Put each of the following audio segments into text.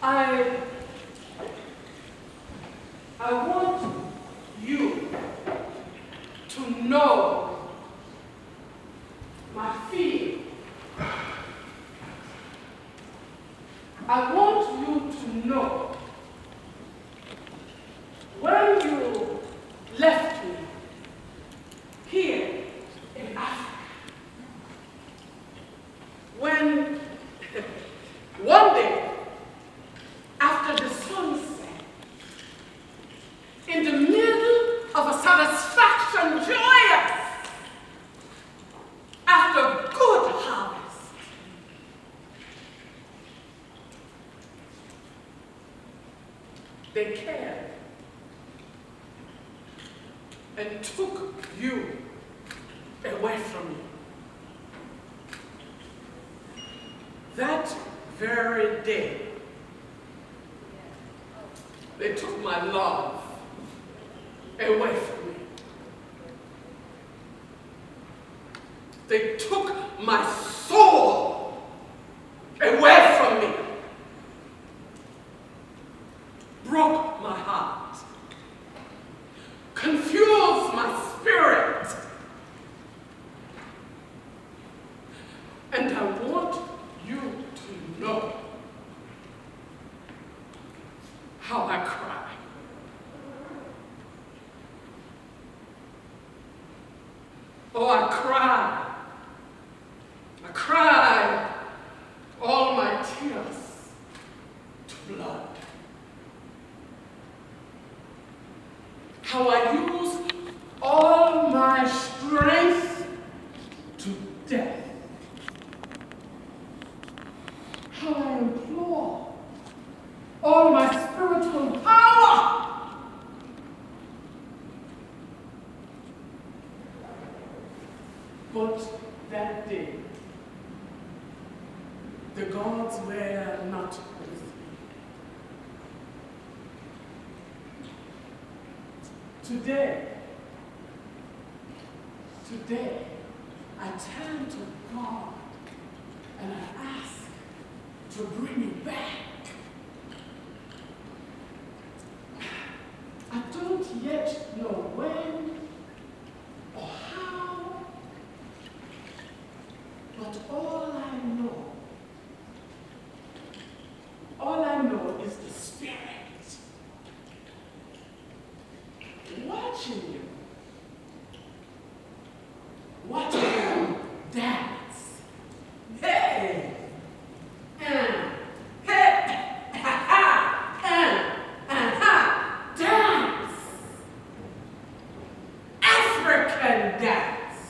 I want you to know my fear. I want you to know when you left me here in Africa, when one day after the sun set, in the middle of a satisfaction joyous, after good harvest, they cared and took you away from me. That very day, they took my love away from me. They took my soul away from me. Broke my heart. Confused my spirit. And I want you to know how I cry. Oh, I cry. I cry all my tears to blood. How I use all my strength to death. How I implore all my spiritual power. But that day, the gods were not with me. Today, I turn to God and I ask to bring me back. I don't yet know when or how, but all I know is the Spirit watching you dance. Hey! Dance! African dance.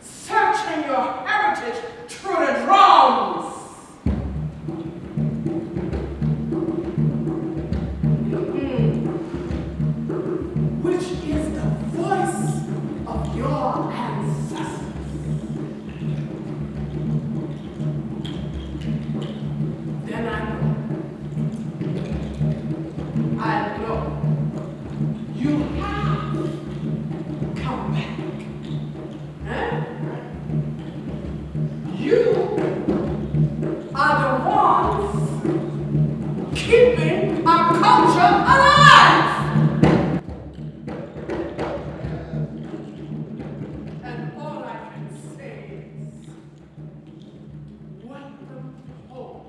Searching your heritage through the drums. Which is the voice of your ancestors. Then I know you have come back. Huh? You are the ones keeping our culture alive. And all I can say is, welcome home,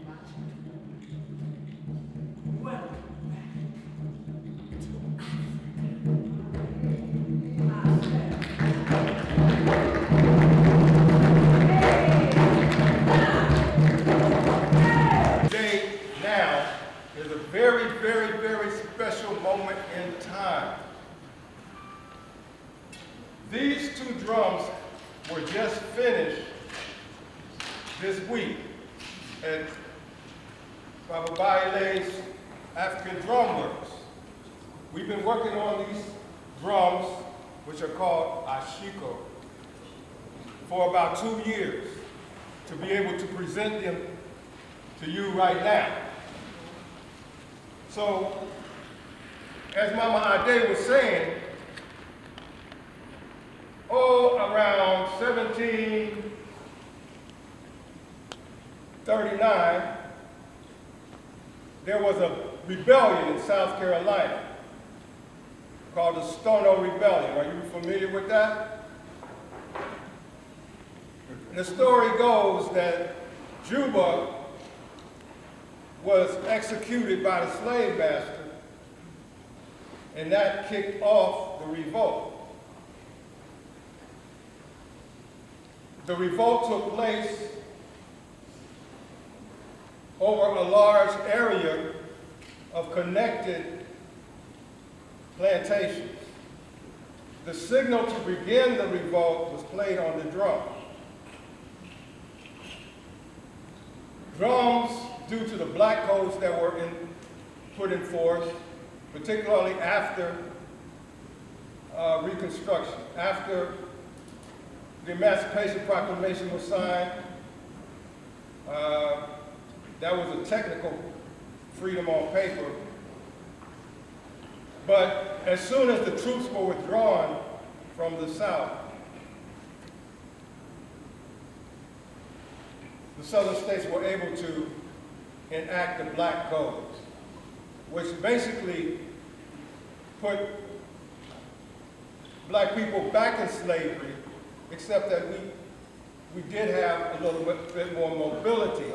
my child. Welcome back to Today, now, is a very, very, very special moment in time. These two drums were just finished this week at Baba Baile's African Drum Works. We've been working on these drums, which are called ashiko, for about 2 years to be able to present them to you right now. So, as Mama Ade was saying, around 1939, there was a rebellion in South Carolina called the Stono Rebellion. Are you familiar with that? The story goes that Juba was executed by the slave master, and that kicked off the revolt. The revolt took place over a large area of connected plantations. The signal to begin the revolt was played on the drum. Drums, due to the black codes that were put in force, particularly after Reconstruction, after the Emancipation Proclamation was signed, that was a technical freedom on paper. But as soon as the troops were withdrawn from the South, the Southern states were able to enact the black codes, which basically put black people back in slavery, except that we did have a little bit more mobility.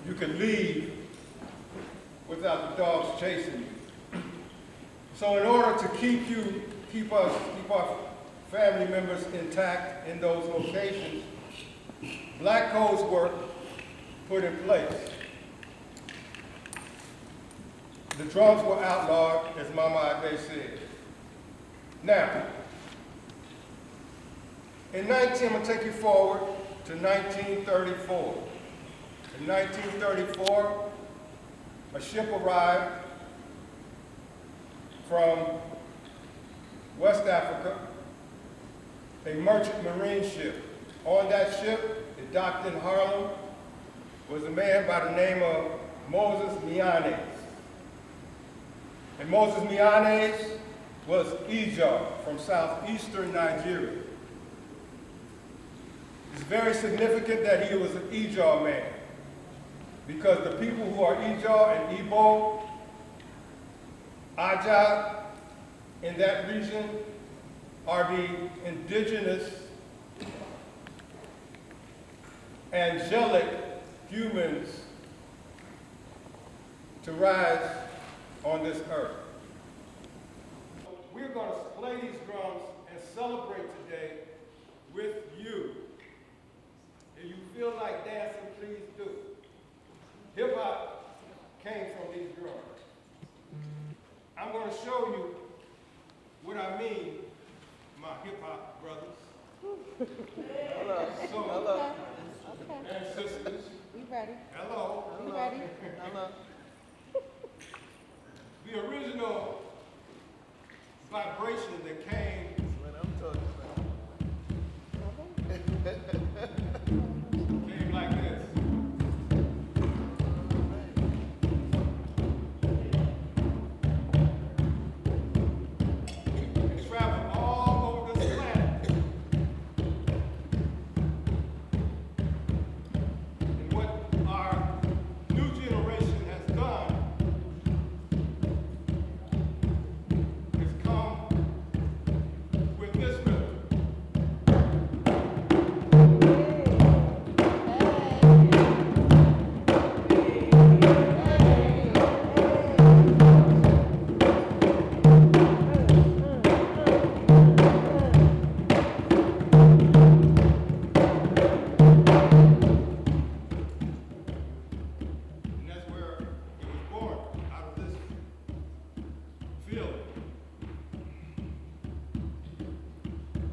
You could leave without the dogs chasing you. So in order to keep our family members intact in those locations, black codes were put in place. The drums were outlawed, as Mama Ade said. Now, I'm going to take you forward to 1934. In 1934, a ship arrived from West Africa, a merchant marine ship. On that ship, it docked in Harlem, was a man by the name of Moses Mianes. And Moses Mianes was Ijaw from southeastern Nigeria. It's very significant that he was an Ijaw man, because the people who are Ijaw and Igbo, Aja, in that region are the indigenous, angelic humans to rise on this earth. We're going to play these drums and celebrate today with you. If you feel like dancing, please do. Hip hop came from these drums. I'm going to show you what I mean, my hip hop brothers. Hello. So, Hello. and sisters. We ready. Hello. We ready. Hello. The original vibration that came When I'm talking came like this. It traveled all over this planet. And what our new generation has done is come with this rhythm. And that's where it was born, out of this feeling.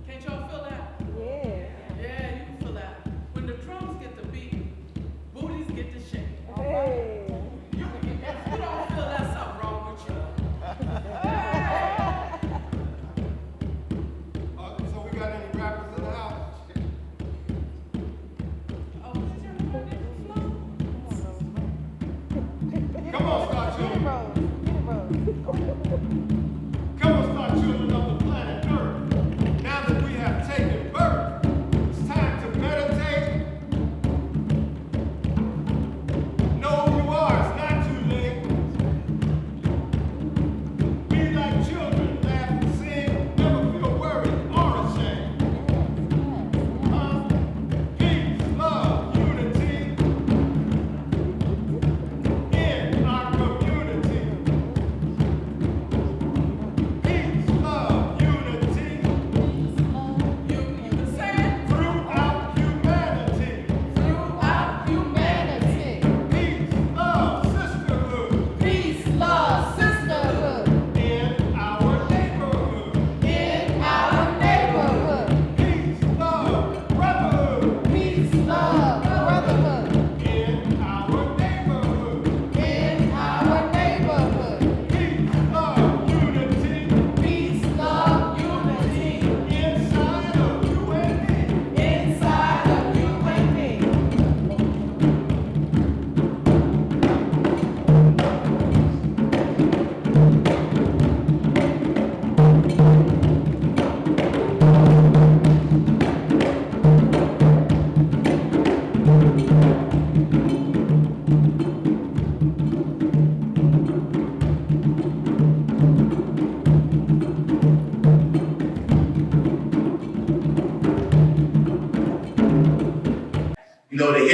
Can't y'all feel that? Yeah. Yeah, you can feel that. When the drums get the beat, booties get to shake. Hey. You can get, if you don't feel that, something wrong with you. So we got any rappers in the house? Oh, did you hear that flow? Come on, Star Get it, Children. Rose. Get it, Rose. Come on, Star Children of the planet Earth. Now that we have taken birth, it's time to meditate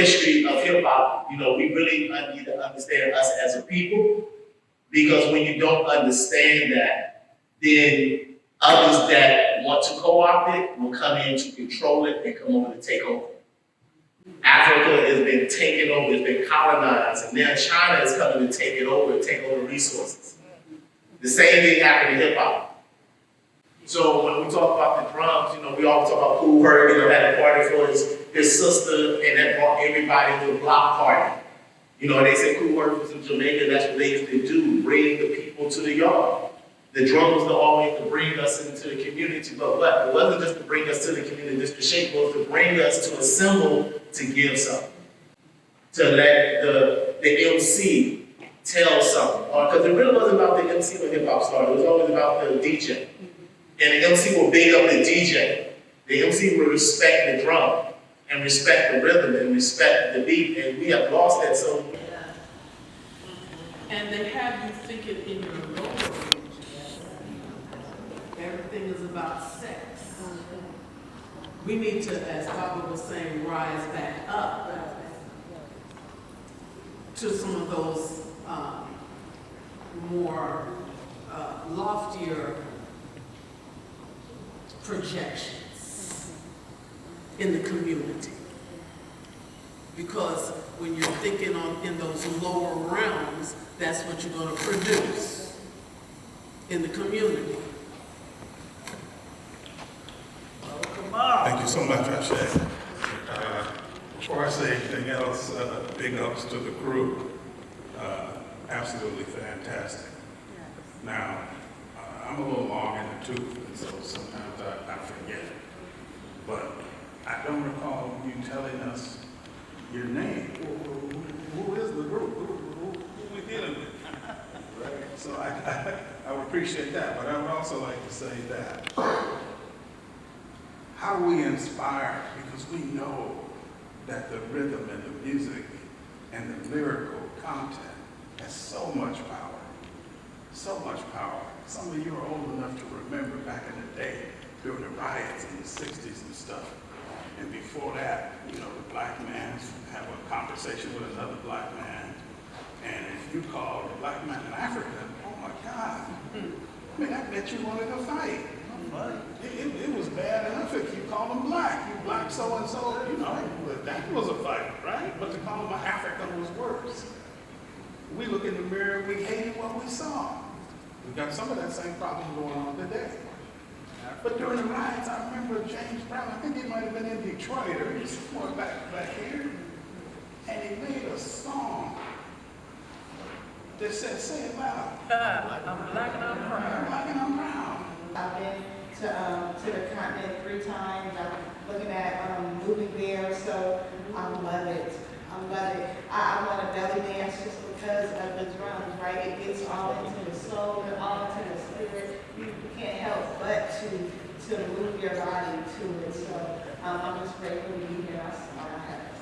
history of hip hop. You know, we really need to understand us as a people, because when you don't understand that, then others that want to co-opt it will come in to control it and come over to take over. Africa has been taken over, it's been colonized, and now China is coming to take it over and take over resources. The same thing happened in hip hop. So when we talk about the drums, you know, we always talk about Kool Herc, you know, had a party for his sister, and that brought everybody to a block party. You know, and they said Kool Herc was in Jamaica, that's what they used to do, bring the people to the yard. The drum was the always to bring us into the community, but what? It wasn't just to bring us to the community, just to shape, it was to bring us to assemble to give something. To let the MC tell something. Because it really wasn't about the MC when hip hop started, it was always about the DJ. And the MC will big up the DJ. The MC will respect the drum, and respect the rhythm, and respect the beat, and we have lost that so. And they have you thinking in your lower range, everything is about sex. We need to, as Baba was saying, rise back up to some of those more loftier projections in the community. Because when you're thinking in those lower realms, that's what you're going to produce in the community. Thank you so much, Ashe. Before I say anything else, big ups to the crew. Absolutely fantastic. Now, I'm a little long in the tooth, and so sometimes I forget. But I don't recall you telling us your name. Who is the group? Who we dealing with? Right. So I would appreciate that, but I would also like to say that how do we inspire? Because we know that the rhythm and the music and the lyrical content has so much power. So much power. Some of you are old enough to remember back in the day during the riots in the 60s and stuff. And before that, you know, the black man have a conversation with another black man. And if you call a black man an African, oh my God. I mean, I bet you wanted to fight. It was bad enough if you called him black. You black so-and-so, you know, that was a fight, right? But to call him an African was worse. We look in the mirror, we hated what we saw. We got some of that same problem going on today. But during the riots, I remember James Brown, I think he might have been in Detroit, or he was somewhere back here, and he made a song that said, say it loud. I'm black and I'm proud. I'm black and I'm proud. I've been to the continent 3 times. I'm looking at moving there, so I love it. I love it. I want to belly dance just because of the drums, right? It gets all into the soul and all into the spirit. You can't help but to move your body to it. So I'm just grateful to be here. That's all I have to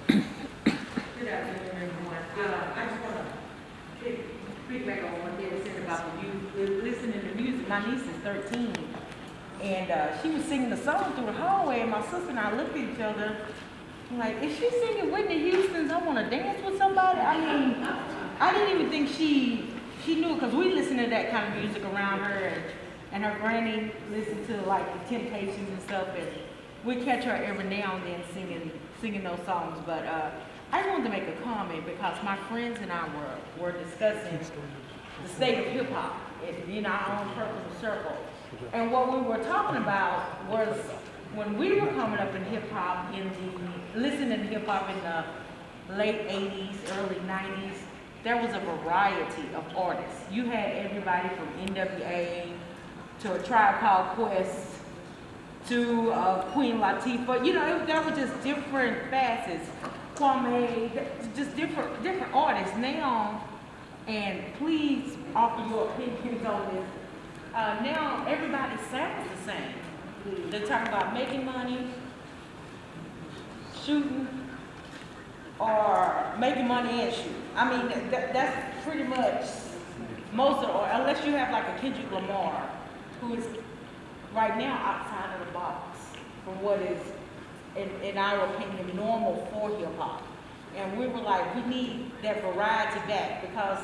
say. Good afternoon, everyone. I just want to piggyback on what David said about the youth listening to music. My niece is 13, and she was singing the song through the hallway, and my sister and I looked at each other like, is she singing Whitney Houston's I Want to Dance with Somebody? I mean, I didn't even think she knew, because we listened to that kind of music around her, and her granny listened to like the Temptations and stuff, and we catch her every now and then singing those songs. But I just wanted to make a comment because my friends and I were discussing the state of hip hop in our own personal circle. And what we were talking about was when we were coming up in hip hop, listening to hip hop in the late 80s, early 90s, there was a variety of artists. You had everybody from NWA to A Tribe Called Quest to Queen Latifah. You know, there were just different facets. Kwame, just different artists now. And please offer your opinions on this. Now everybody sounds the same. They talk about making money, shooting, or making money and shooting. I mean, that's pretty much most of it, unless you have like a Kendrick Lamar, who is right now outside of the box from what is in our opinion, normal for hip hop. And we were like, we need that variety back because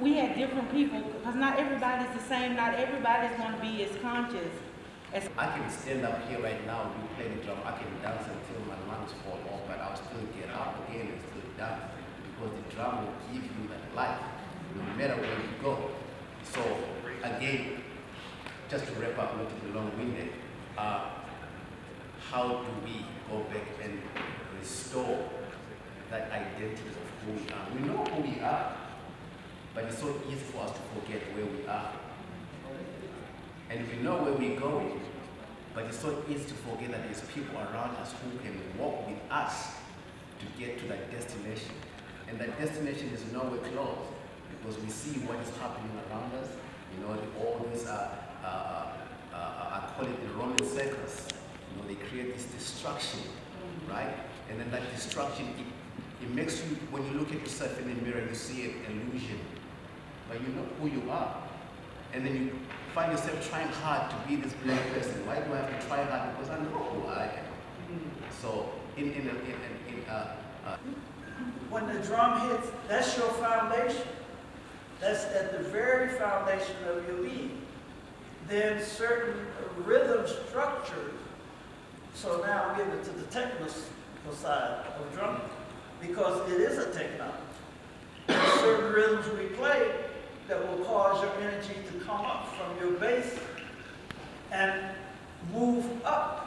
we had different people, because not everybody's the same, not everybody's gonna be as conscious as. I can stand up here right now, we play the drum, I can dance until my lungs fall off, but I'll still get up again and still dance because the drum will give you that life, no matter where you go. So again, just to wrap up, not to be long-winded, how do we go back and restore that identity of who we are? We know who we are, but it's so easy for us to forget where we are. And we know where we're going, but it's so easy to forget that there's people around us who can walk with us to get to that destination. And that destination is nowhere close because we see what is happening around us. You know, all these I call it the Roman circus. You know, they create this destruction, right? And then that destruction, it makes you, when you look at yourself in the mirror, you see an illusion. But you know who you are. And then you find yourself trying hard to be this black person. Why do I have to try hard? Because I know who I am. So, When the drum hits, that's your foundation. That's at the very foundation of your being. Then certain rhythm structures. So now we get to the technical side of drumming, because it is a technology. There's certain rhythms we play that will cause your energy to come up from your base and move up